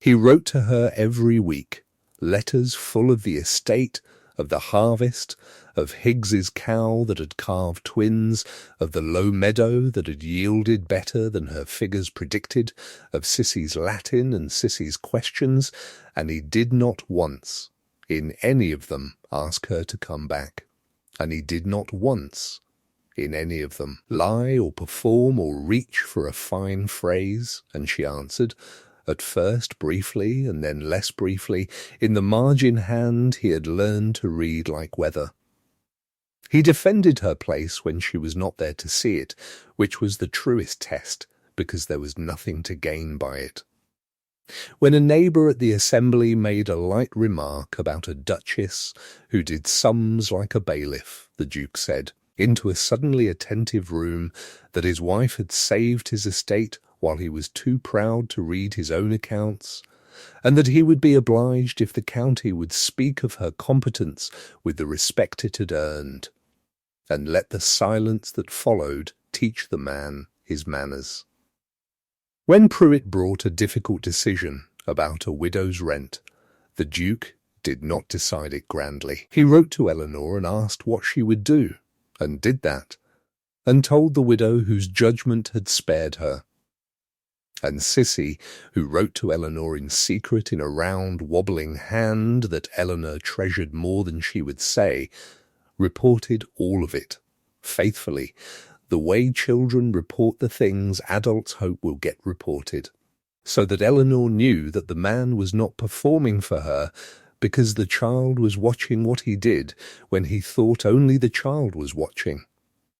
He wrote to her every week, letters full of the estate, of the harvest, of Higgs's cow that had calved twins, of the low meadow that had yielded better than her figures predicted, of Cissy's Latin and Cissy's questions, and he did not once, in any of them, ask her to come back. And he did not once, in any of them, lie or perform or reach for a fine phrase, and she answered, at first briefly and then less briefly, in the margin hand he had learned to read like weather. He defended her place when she was not there to see it, which was the truest test, because there was nothing to gain by it. When a neighbour at the assembly made a light remark about a duchess who did sums like a bailiff, the Duke said, into a suddenly attentive room, that his wife had saved his estate while he was too proud to read his own accounts, and that he would be obliged if the county would speak of her competence with the respect it had earned, and let the silence that followed teach the man his manners. When Pruitt brought a difficult decision about a widow's rent, the Duke did not decide it grandly. He wrote to Eleanor and asked what she would do, and did that, and told the widow whose judgment had spared her. And Cissy, who wrote to Eleanor in secret in a round, wobbling hand that Eleanor treasured more than she would say, reported all of it, faithfully, the way children report the things adults hope will get reported, so that Eleanor knew that the man was not performing for her because the child was watching what he did when he thought only the child was watching.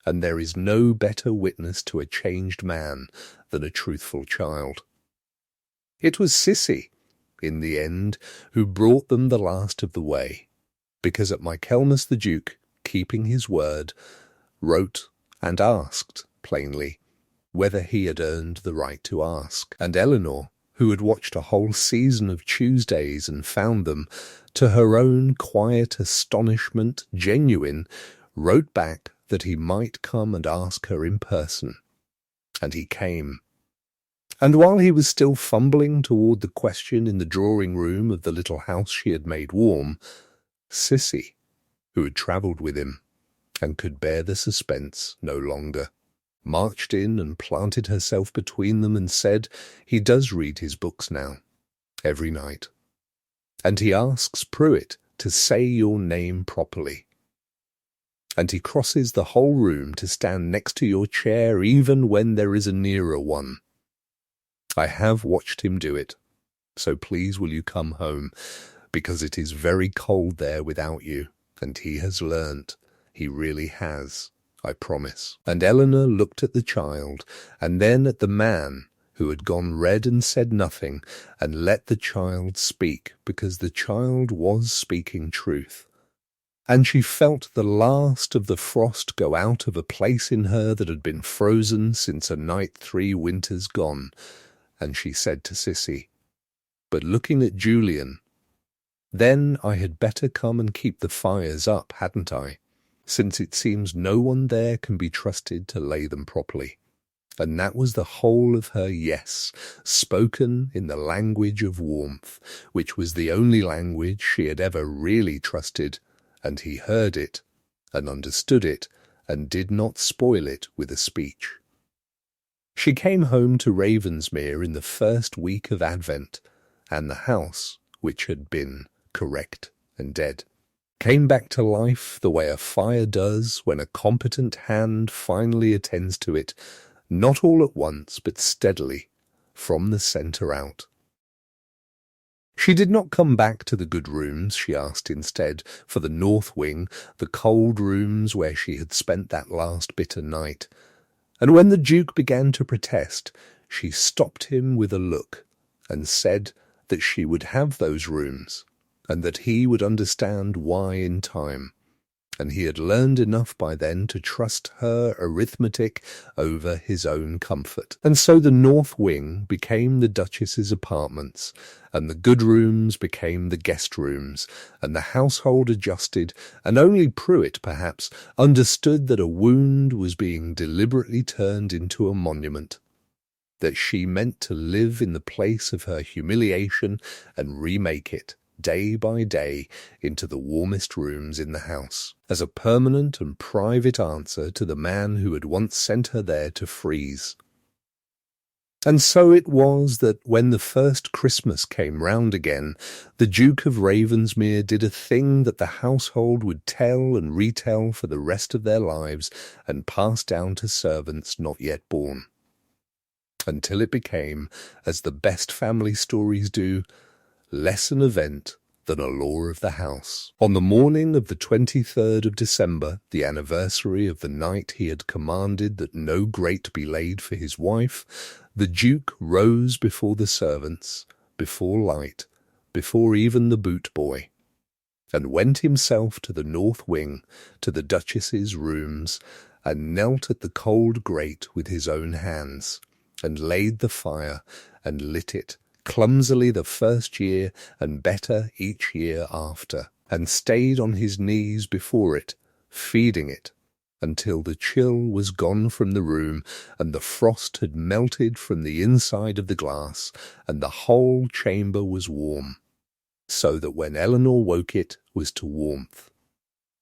And there is no better witness to a changed man than a truthful child. It was Cissy, in the end, who brought them the last of the way, because at Michaelmas the Duke, keeping his word, wrote and asked, plainly, whether he had earned the right to ask. And Eleanor, who had watched a whole season of Tuesdays and found them, to her own quiet astonishment, genuine, wrote back that he might come and ask her in person. And he came. And while he was still fumbling toward the question in the drawing-room of the little house she had made warm, Cissy, who had travelled with him, and could bear the suspense no longer, marched in and planted herself between them and said, he does read his books now, every night. And he asks Pruitt to say your name properly. And he crosses the whole room to stand next to your chair even when there is a nearer one. I have watched him do it, so please will you come home, because it is very cold there without you, and he has learnt, he really has, I promise. And Eleanor looked at the child, and then at the man, who had gone red and said nothing, and let the child speak, because the child was speaking truth. And she felt the last of the frost go out of a place in her that had been frozen since a night 3 winters gone, and she said to Cissy, but looking at Julian, then I had better come and keep the fires up, hadn't I, since it seems no one there can be trusted to lay them properly. And that was the whole of her yes, spoken in the language of warmth, which was the only language she had ever really trusted, and he heard it, and understood it, and did not spoil it with a speech. She came home to Ravensmere in the first week of Advent, and the house, which had been correct and dead, came back to life the way a fire does when a competent hand finally attends to it, not all at once, but steadily, from the centre out. She did not come back to the good rooms, she asked instead, for the north wing, the cold rooms where she had spent that last bitter night. And when the Duke began to protest, she stopped him with a look and said that she would have those rooms, and that he would understand why in time. And he had learned enough by then to trust her arithmetic over his own comfort. And so the north wing became the Duchess's apartments, and the good rooms became the guest rooms, and the household adjusted, and only Pruitt, perhaps, understood that a wound was being deliberately turned into a monument, that she meant to live in the place of her humiliation and remake it, day by day, into the warmest rooms in the house, as a permanent and private answer to the man who had once sent her there to freeze. And so it was that when the first Christmas came round again, the Duke of Ravensmere did a thing that the household would tell and retell for the rest of their lives and pass down to servants not yet born, until it became, as the best family stories do, less an event than a law of the house. On the morning of the 23rd of December, the anniversary of the night he had commanded that no grate be laid for his wife, the Duke rose before the servants, before light, before even the boot boy, and went himself to the north wing, to the Duchess's rooms, and knelt at the cold grate with his own hands, and laid the fire, and lit it, clumsily the first year, and better each year after, and stayed on his knees before it, feeding it, until the chill was gone from the room, and the frost had melted from the inside of the glass, and the whole chamber was warm, so that when Eleanor woke it was to warmth,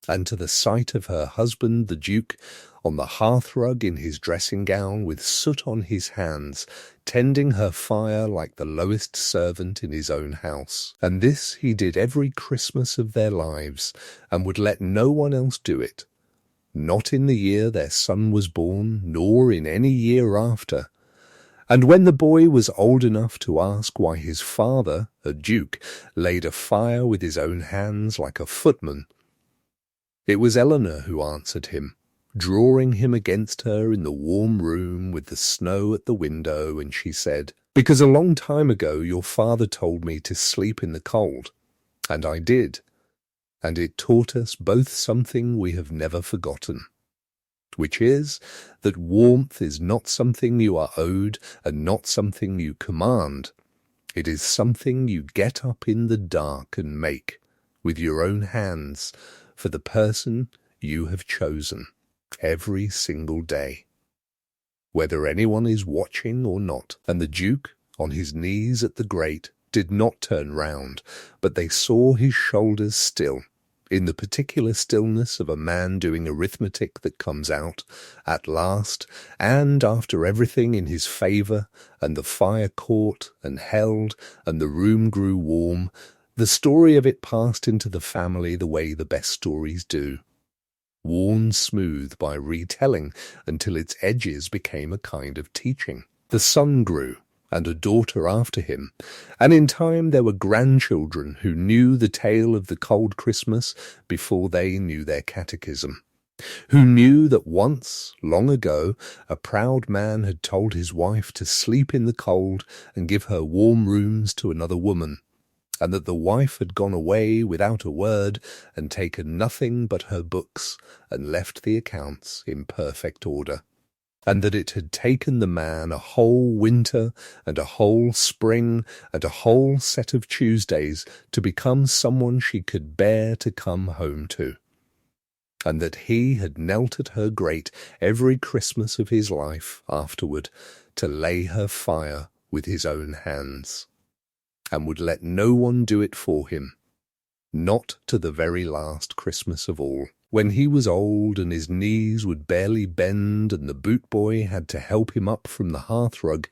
and to the sight of her husband the Duke, on the hearthrug in his dressing-gown, with soot on his hands, tending her fire like the lowest servant in his own house. And this he did every Christmas of their lives, and would let no one else do it, not in the year their son was born, nor in any year after. And when the boy was old enough to ask why his father, a duke, laid a fire with his own hands like a footman, it was Eleanor who answered him, drawing him against her in the warm room with the snow at the window, and she said, "Because a long time ago your father told me to sleep in the cold, and I did, and it taught us both something we have never forgotten, which is that warmth is not something you are owed and not something you command. It is something you get up in the dark and make, with your own hands, for the person you have chosen, every single day, whether anyone is watching or not." And the Duke, on his knees at the grate, did not turn round, but they saw his shoulders still, in the particular stillness of a man doing arithmetic that comes out, at last, and after everything in his favour, and the fire caught and held, and the room grew warm, the story of it passed into the family the way the best stories do, worn smooth by retelling until its edges became a kind of teaching. The son grew, and a daughter after him, and in time there were grandchildren who knew the tale of the cold Christmas before they knew their catechism, who knew that once, long ago, a proud man had told his wife to sleep in the cold and give her warm rooms to another woman, and that the wife had gone away without a word and taken nothing but her books and left the accounts in perfect order, and that it had taken the man a whole winter and a whole spring and a whole set of Tuesdays to become someone she could bear to come home to, and that he had knelt at her grate every Christmas of his life afterward to lay her fire with his own hands, and would let no one do it for him, not to the very last Christmas of all, when he was old and his knees would barely bend and the boot boy had to help him up from the hearthrug,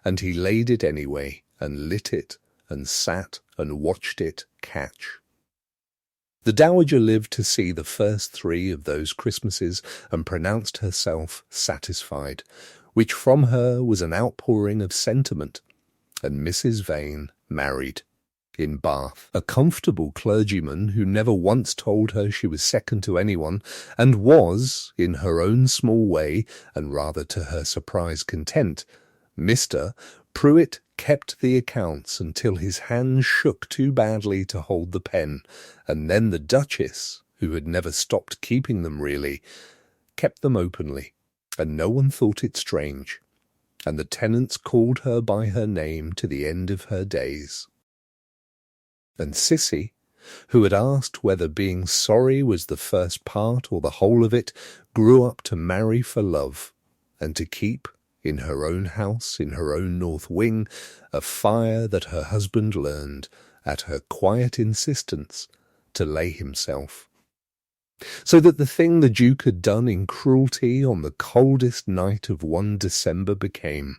and he laid it anyway and lit it and sat and watched it catch. The dowager lived to see the first 3 of those Christmases and pronounced herself satisfied, which from her was an outpouring of sentiment, and Mrs. Vane married. in Bath, a comfortable clergyman who never once told her she was second to anyone, and was, in her own small way, and rather to her surprised content, Mr. Pruitt kept the accounts until his hands shook too badly to hold the pen, and then the Duchess, who had never stopped keeping them really, kept them openly, and no one thought it strange, and the tenants called her by her name to the end of her days. And Sissy, who had asked whether being sorry was the first part or the whole of it, grew up to marry for love, and to keep, in her own house, in her own north wing, a fire that her husband learned, at her quiet insistence, to lay himself. So that the thing the Duke had done in cruelty on the coldest night of one December became,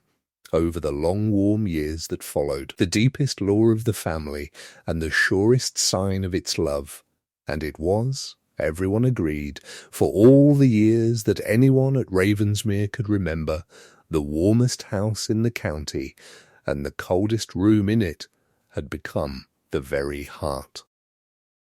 over the long warm years that followed, the deepest law of the family and the surest sign of its love, and it was, everyone agreed, for all the years that anyone at Ravensmere could remember, the warmest house in the county, and the coldest room in it had become the very heart.